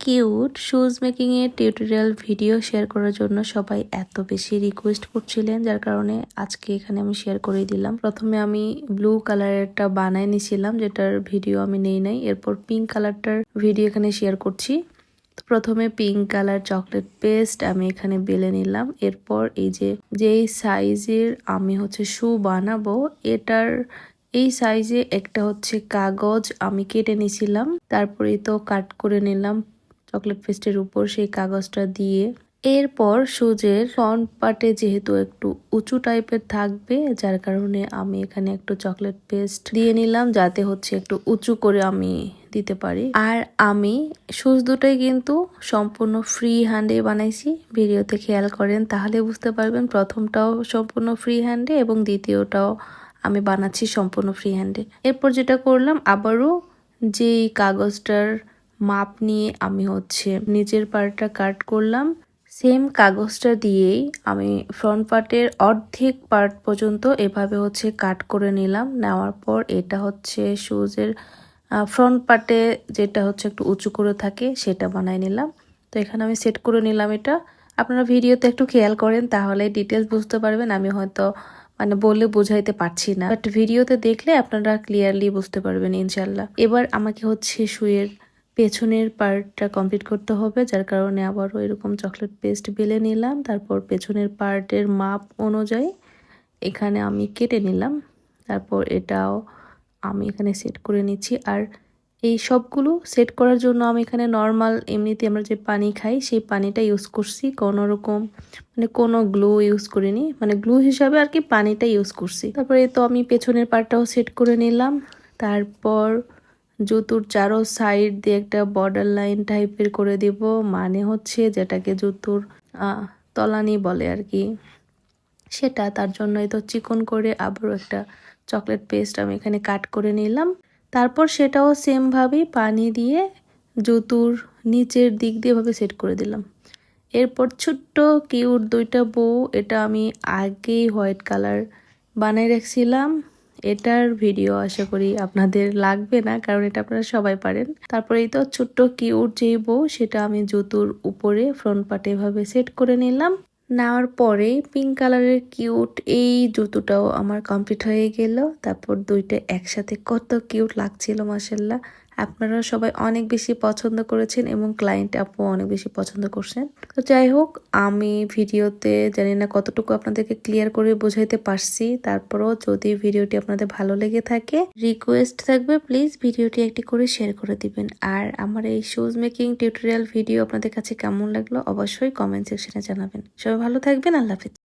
Cute shoes making এর tutorial video share করার জন্য সবাই এত বেশি রিকোয়েস্ট করছিলেন, যার কারণে আজকে এখানে আমি শেয়ার করে দিলাম। প্রথমে আমি ব্লু কালারেরটা বানাই নিছিলাম, যেটার ভিডিও আমি নেই নাই। এরপর পিঙ্ক কালারটার ভিডিও এখানে শেয়ার করছি। প্রথমে পিঙ্ক কালার চকলেট পেস্ট আমি এখানে বেলে নিলাম। এরপর এই যেই সাইজের আমি শু বানাবো, এটার এই সাইজে একটা কাগজ আমি কেটে নিছিলাম। তারপরে তো কাট করে নিলাম চকলেট পেস্টের উপর সেই কাগজটা দিয়ে। এরপর সুজের ফ্রন্ট পার্টে যেহেতু একটু উঁচু টাইপের থাকবে, যার কারণে আমি এখানে একটু চকলেট পেস্ট দিয়ে নিলাম, যাতে একটু উঁচু করে আমি দিতে পারি। আর আমি শুজ দুটোই কিন্তু সম্পূর্ণ ফ্রি হ্যান্ডে বানাইছি। ভিডিওতে খেয়াল করেন তাহলে বুঝতে পারবেন, প্রথমটাও সম্পূর্ণ ফ্রি হ্যান্ডে এবং দ্বিতীয়টাও আমি বানাচ্ছি সম্পূর্ণ ফ্রি হ্যান্ডে। এরপর যেটা করলাম, আবারও যেই কাগজটার মাপ নিয়ে আমি নিচের পার্টটা কাট করলাম, সেম কাগজটা দিয়েই আমি ফ্রন্ট পার্টের অর্ধেক পার্ট পর্যন্ত এভাবে কাট করে নিলাম। নেওয়ার পর এটা শুজের ফ্রন্ট পার্টে যেটা একটু উঁচু করে থাকে সেটা বানাই নিলাম। তো এখানে আমি সেট করে নিলাম। এটা আপনারা ভিডিওতে একটু খেয়াল করেন তাহলে ডিটেলস বুঝতে পারবেন। আমি হয়তো বলে বোঝাইতে পারছি না, বাট ভিডিওতে দেখলে আপনারা ক্লিয়ারলি বুঝতে পারবেন ইনশাল্লাহ। এবার আমাকে শুয়ের পেছনের পার্টটা কমপ্লিট করতে হবে, যার কারণে আবারও এরকম চকলেট পেস্ট বেলে নিলাম। তারপর পেছনের পার্টের মাপ অনুযায়ী এখানে আমি কেটে নিলাম। তারপর এটাও আমি এখানে সেট করে নিচ্ছি। আর এই সবগুলো সেট করার জন্য আমি এখানে নর্মাল এমনিতে আমরা যে পানি খাই সেই পানিটা ইউজ করছি। কোনো রকম কোনো গ্লু ইউজ করিনি, গ্লু হিসাবে আর কি পানিটা ইউজ করছি। তারপরে তো আমি পেছনের পার্টটাও সেট করে নিলাম। তারপর জুতোর চারো সাইড দিয়ে একটা বর্ডার লাইন টাইপের করে দিব, যেটাকে জুতোর তলানি বলে আর কি, সেটা। তার জন্যই তো চিকন করে আবারও একটা চকলেট পেস্ট আমি এখানে কাট করে নিলাম। তারপর সেটাও সেম ভাবে পানি দিয়ে জুতোর নিচের দিক দিয়ে ভাবে সেট করে দিলাম। এরপর ছোট্ট কিউট দুইটা বউ, এটা আমি আগেই হোয়াইট কালার বানাই রাখছিলাম। এটার ভিডিও আশা করি আপনাদের লাগবে না, কারণ এটা আপনারা সবাই পারেন। তারপরে এই তো ছোট্ট কিউট যেই বউ, সেটা আমি জুতোর উপরে ফ্রন্ট পার্টে এভাবে সেট করে নিলাম। নেওয়ার পরে পিঙ্ক কালারের কিউট এই জুতোটাও আমার কমপ্লিট হয়ে গেল। তারপর দুইটা একসাথে কত কিউট লাগছিল মাশাআল্লাহ। আপনারা সবাই অনেক বেশি পছন্দ করেছেন এবং ক্লায়েন্ট আপু অনেক বেশি পছন্দ করছেন। তো যাই হোক, আমি ভিডিওতে জানি না কতটুকু আপনাদেরকে ক্লিয়ার করে বোঝাইতে পারছি। তারপরও যদি ভিডিওটি আপনাদের ভালো লেগে থাকে, রিকোয়েস্ট থাকবে প্লিজ ভিডিওটি একটি করে শেয়ার করে দিবেন। আর আমার এই শুজ মেকিং টিউটোরিয়াল ভিডিও আপনাদের কাছে কেমন লাগলো অবশ্যই কমেন্ট সেকশনে জানাবেন। সবাই ভালো থাকবেন। আল্লাহ হাফেজ।